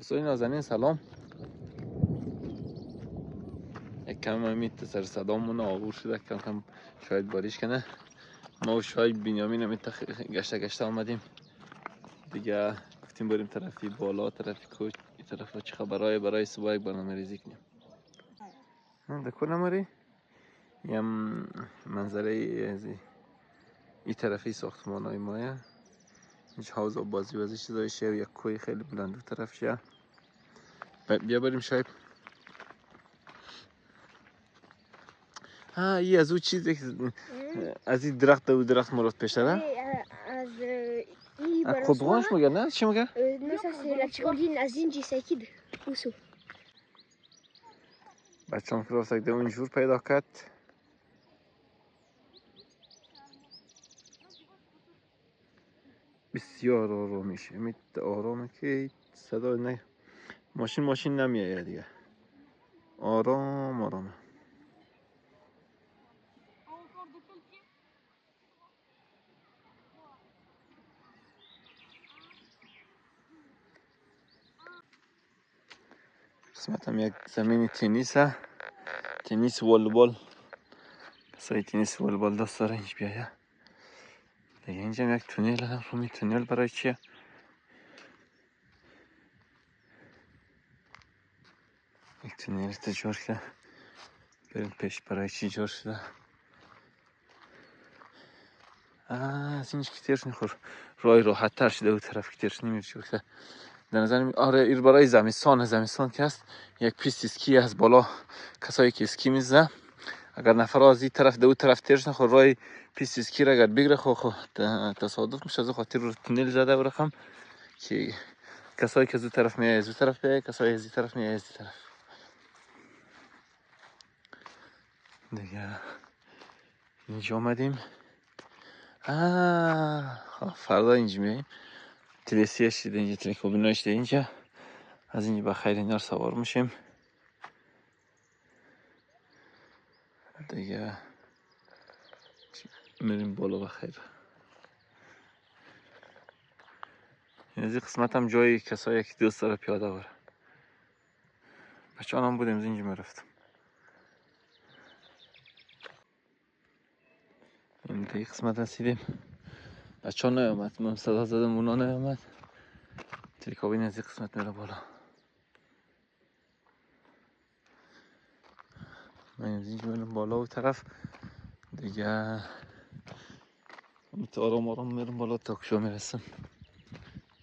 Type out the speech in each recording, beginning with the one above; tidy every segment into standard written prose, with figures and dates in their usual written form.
دوستان نازنین سلام. یک کم امید سر صدامون آغور شده، کم کم شاید باریش کنه. ما و شاید بنیامین امید گشته آمدیم دیگه. گفتیم بریم طرفی بالا، طرفی کوچ، این طرف چه خبرهای برای صبح یک برنامه ریزی کنیم. دکونه ماری یم منظره این طرفی ساختمان های مایه. هیچ حوض بازی وزی چیزای شه و یک کوی خیلی بلند دو طرف شه. بیا بریم شاید. ای از او چیزی که از این درخت و درخت مراد پیشتره از این خودروانش میگه نه چی میگه؟ مثلا لچکولین از این جیسکید اوسو بچه هم فراستک ده اونجور پیدا کرد. بسیار آرامیشه، امید آرامه که صدا نه ماشین نمیایه دیگه. آرامه. قسمت هم یک زمین تنیسه، تنیس والبال. کسای تنیس والبال دست داره اینج بیایه دیگه. اینجا هم یک تونل هم رومی تونل برای چیه؟ یک تونل تجار شده، بریم پیش برای چی جار شده. از اینج که تیرش نخور رای راحت تر شده و طرف که تیرش نمیشه. در نظر آره ایر برای زمستان که هست یک پیست اسکی از بالا. کسایی که اسکی میزنه اگر نفر از این طرف دو طرف تیرش نخور رای پیست اسکی را اگر بگیره خو تصادف میشه. از خاطر رو تونل زده برخم که کسایی که از اون طرف میایه از اون طرف بیایه، کسایی از این طرف میایه از این طرف دیگه. اینجا آمدیم. فردا اینجا میاییم. تلیسیش دیده اینجا، تلیکوبیناش دیده اینجا. از اینجا بخیر اینا رو سوار میشیم دیگه. میریم بالا بخیر. این قسمت هم جایی کسایی که دوست داره پیاده بره. بچه هم بودیم از اینجا میرفتم. این دیگه قسمت رسیدیم. بچه ها نیامد، من صدا زدم اونا نیامد. تریکابین از این قسمت میره بالا. من از اینجا میرم بالا و طرف دیگه. آرام میرم بالا تا کجا میرسم.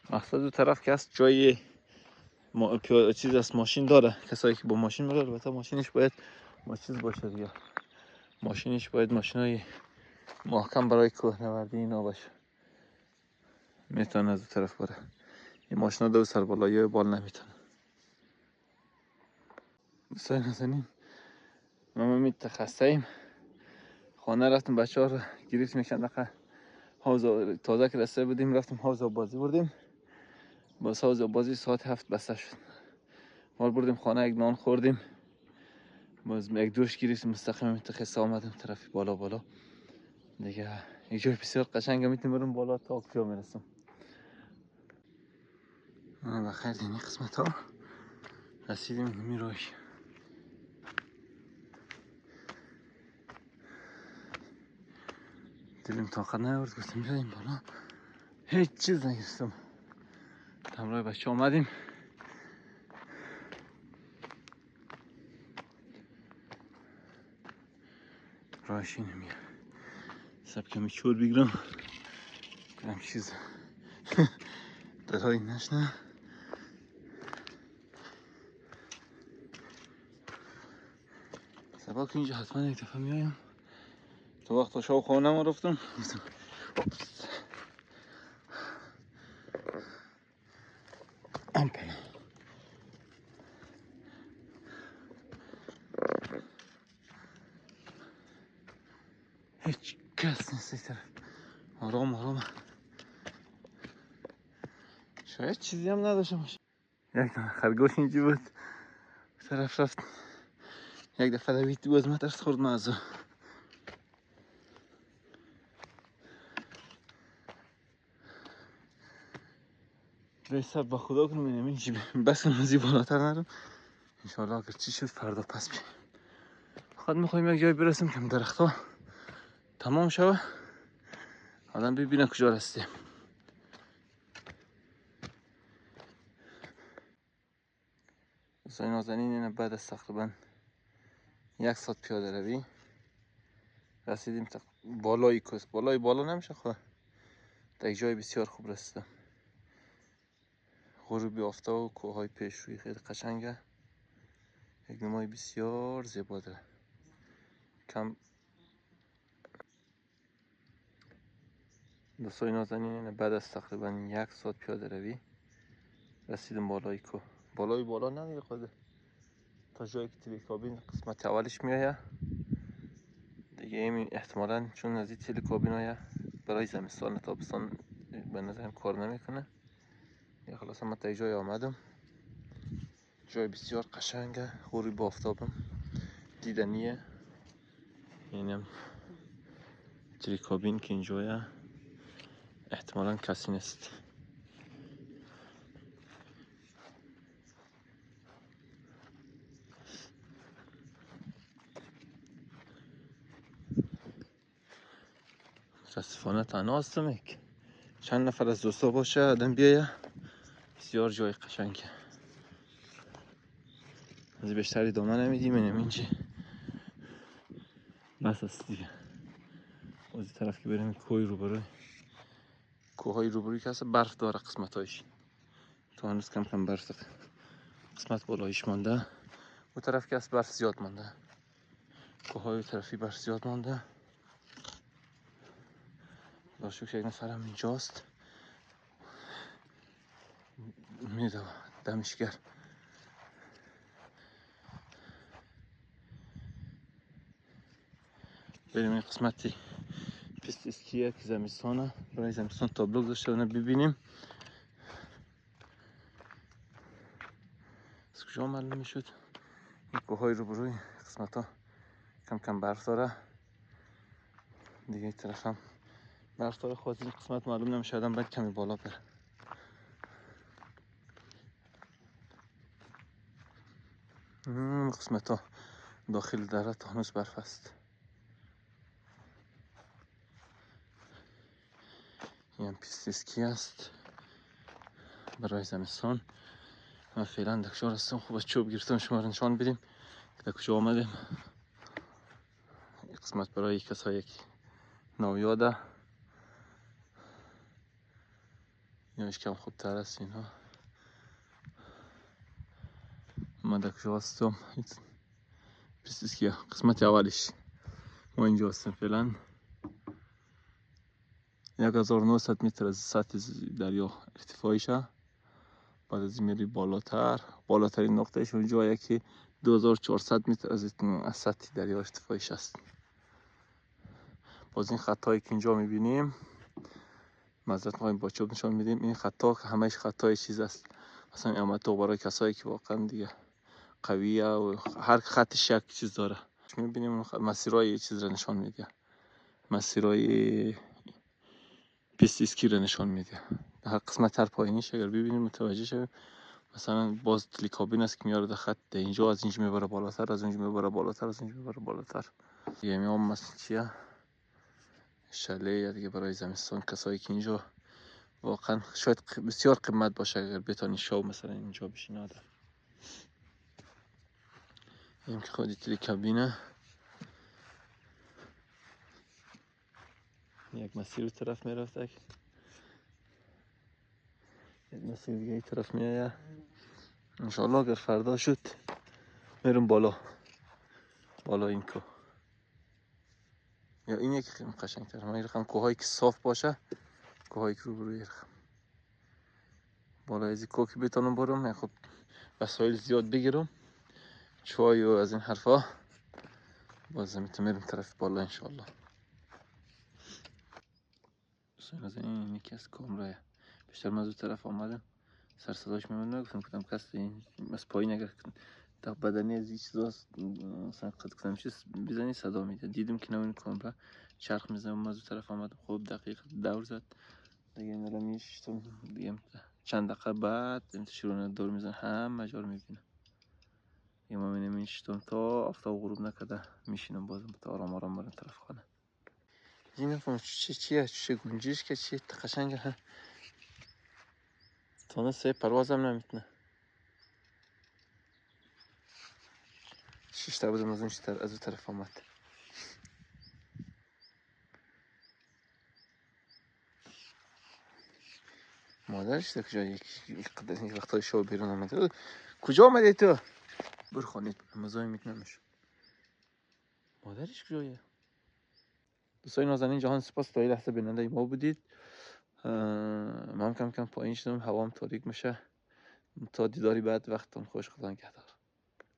مقصد دو طرف که هست جای چیز است، ماشین داره. کسایی که با ماشین میره البته ماشینش باید چیز باشه دیگه. ماشینش باید ماشینای محکم برای کوهنوردی اینا باشه، میتونه از دو طرف بره. این ماشینا دو سر بالا یا بال نمیتونه. دوستان نازنین ما خسته ایم. خانه رفتیم بچه ها رو گرفتیم چند حوض تازه که رسته بودیم رفتیم حوض بازی بردیم. باز حوض بازی ساعت 7 بسته شد. ما بردیم خانه، یک نان خوردیم، باز یک دوش گرفتیم مستقیم خسته آمدیم طرف بالا دیگه. یک جای بسیار قشنگه، میتونیم بریم بالا تا کجا میرسم. بخیر این قسمت ها رسیدیم میروی. دلیم طاقت نیاورد گفتیم بیاییم بالا. هیچ چیز نگرفتم. همراه بچه آمدیم. راهش نمیاد. سب کمی چور بگیرم کنم چیز درهایی نشنه. سبا که اینجا حتما یک دفعه میایم. تو وقت شاو خانه ما رفتم امپل هیچ کس نیست این طرف. آرام شاید چیزی هم نداشته باشه. یک خرگوش اینجا بود طرف رفت یک دفعه دوید 2 متر خورد مازو. رئیس با خدا کنم این جیب بس نزی بالاتر نرم انشالله اگر چی شد فردا پس بیاییم. فقط میخوایم یک جای برسیم که درختها تمام شوه آدم ببینه کجا رسیدیم. دوستان نازنین اینه بعد از تقریبا 1 ساعت پیاده روی رسیدیم بالای کوس. بالای بالا نمیشه خدا در یک جای بسیار خوب رسیدم. غروبی آفتاب و کوههای پیش روی خیلی قشنگه. یک نمای بسیار زیبا داره. کم دوستان نازنین بعد از تقریبا 1 ساعت پیاده روی رسیدیم بالای کوه. بالای بالا نداره خود تا جایی که تلکابین قسمت اولش میایه دیگه این احتمالا چون از این تلکابین های برای زمستان تابستان به نظرم کار نمیکنه. یا خلاص من تا جای آمدم جای بسیار قشنگه. غروب آفتابم دیدنیه. اینم تلکابین که اینجایه احتمالا کسی نیست. متاسفانه تنها هستم. یک چند نفر از دوستا باشه آدم بیایه بسیار جای قشنگه. از بیشتری دامه نمیدیم اینم اینجا بس است دیگه. از این طرف که بریم کوه روبروی کوههای روبروی که هست برف داره قسمتایش تو هنوز کم کم برف داره. قسمت بالایش مانده اون طرف که هست برف زیاد مانده. کوههای طرفی برف زیاد مانده. باشو که یک نفرم اینجاست میدو دمشگر. بریم این قسمتی پیست اسکیه که زمستانه برای زمستان تابلو گذاشته اونه ببینیم. از کجا معلوم میشد این کوههای روبروی قسمت ها کم کم برف داره دیگه. این طرف هم برف داره خواهد این قسمت معلوم نمیشه آدم باید کمی بالا بره. قسمت ها داخل دره تا هنوز برف است. این هم پیست اسکی است برای زمستان. من فعلا در کجا هستم خوب از چوب گرفتم شما رو نشان بدیم که در کجا آمدیم. این قسمت برای کسایی که نویاده یا کم خوبتر است اینها. من در کجا هستم پیست اسکی قسمت اولش ما اینجا هستیم فعلا. 1900 متر از سطح دریا ارتفاعیشه. بعد از این میری بالاترین نقطهش اونجایه که 2400 متر از سطح دریا ارتفاعیش است. باز این خطایی که اینجا میبینیم معذرت میخوایم با چوب نشان میدیم. این خطا همش خطای چیز است مثلا امتو برای کسایی که واقعا دیگه قویه و هر خطش یک چیز داره. میبینیم مسیرهای چیز را نشان میده. مسیرهای پیست اسکی را نشان میده. هر قسمت هر پایینیش اگر ببینیم متوجه شویم. مثلا باز تلکابین است که میاره در خط اینجا از اینجا میبره بالاتر از اونجا میبره بالاتر از اونجا میبره بالاتر. دیگه میام مثلا چیه شله یا دیگه برای زمستان کسایی که اینجا واقعا شاید بسیار قیمت باشه اگر بتونی شو مثلا اینجا بشین آدم. این که خودی تلکابینه یک مسیر رو طرف میرفت یک مسیر دیگه ای طرف میایه. انشالله اگر فردا شد میرم بالا این کوه یا این یکی خیلی قشنگ تر. من میرخم کوهایی که صاف باشه کوهایی که روبروی رخم بالا از این کوه که بتونم برم خب وسایل زیاد بگیرم چای و از این حرفا باز میرم طرف بالا انشالله. از این یکی از کامراه بیشتر من از طرف آمدم سر صداش میمونه گفتم کدام کس این از پایین اگر تا بدنی از این چیزا مثلا قد کنم چیز بزنی صدا میده. دیدم که نمون کامراه چرخ میزنم از طرف آمدم خوب دقیق دور زد دیگه نرمیشتم دیگه چند دقیقه بعد شروع دور میزن همه جا رو میبینم. یه ما میبینیم این شتون تا آفتاب غروب نکرده میشینم بازم تا آرام آرام برم طرف خانه. این نفهم چیه چه گنجیش که چیه قشنگه ها. تانه سه پروازم نمیتونه. شیشتا بودم از اون طرف آمد. مادرش در کجا یک وقتای شو بیرون آمده. کجا آمدی تو؟ برو خانه مزاحم میتونمش. مادرش کجایه؟ دوستای نازنین جهان سپاس تا این لحظه بیننده ما بودید. من کم کم پایین شدم، هوام تاریک میشه. تا دیداری بعد وقتتون خوش، خدا نگهدار.